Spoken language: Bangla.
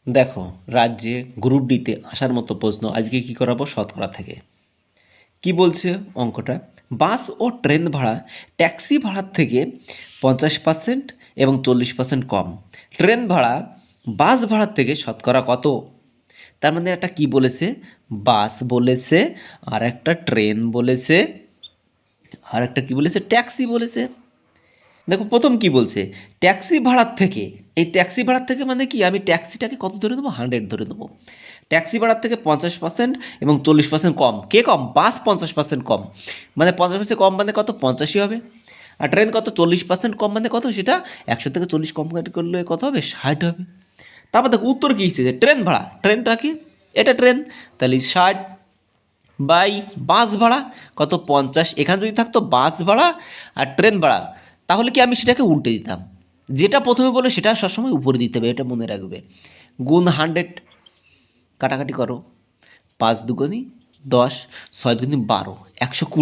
দেখো, রাজ্যে গ্রুপ ডিতে আসার মতো প্রশ্ন আজকে কি করাবো শতকরা থেকে। কি বলছে অঙ্কটা? বাস ও ট্রেন ভাড়া ট্যাক্সি ভাড়ার থেকে 50% এবং 40% কম। ট্রেন ভাড়া বাস ভাড়ার থেকে শতকরা কত? তার মানে একটা কি বলেছে? বাস বলেছে, আর একটা ট্রেন বলেছে, আর একটা কি বলেছে? ট্যাক্সি বলেছে। দেখো প্রথম কি বলছে, ট্যাক্সি ভাড়ার থেকে। এই ট্যাক্সি ভাড়ার থেকে মানে কি, আমি ট্যাক্সিটাকে কত ধরে দেবো? 100 ধরে দেবো। ট্যাক্সি ভাড়ার থেকে 50% এবং 40% কম। কে কম? বাস 50% কম। মানে 50% কম মানে কত? 50ই হবে। আর ট্রেন কত? 40% কম মানে কত? সেটা 100 থেকে 40 কম করলে কত হবে? 60 হবে। তারপর দেখো উত্তর কী হিসেবে, ট্রেন ভাড়া। ট্রেনটা কি? এটা ট্রেন, তাহলে 60 বাই বাস ভাড়া কত? 50। এখানে যদি থাকতো বাস ভাড়া আর ট্রেন ভাড়া, তাহলে কি আমি সেটাকে উল্টে দিতাম। যেটা প্রথমে বলে সেটা সবসময় উপরে দিতে হবে, এটা মনে রাখবে। গুণ 100, কাটাকাটি করো। 5 দুগুণি 10, 6 দুগুণি 12, 120।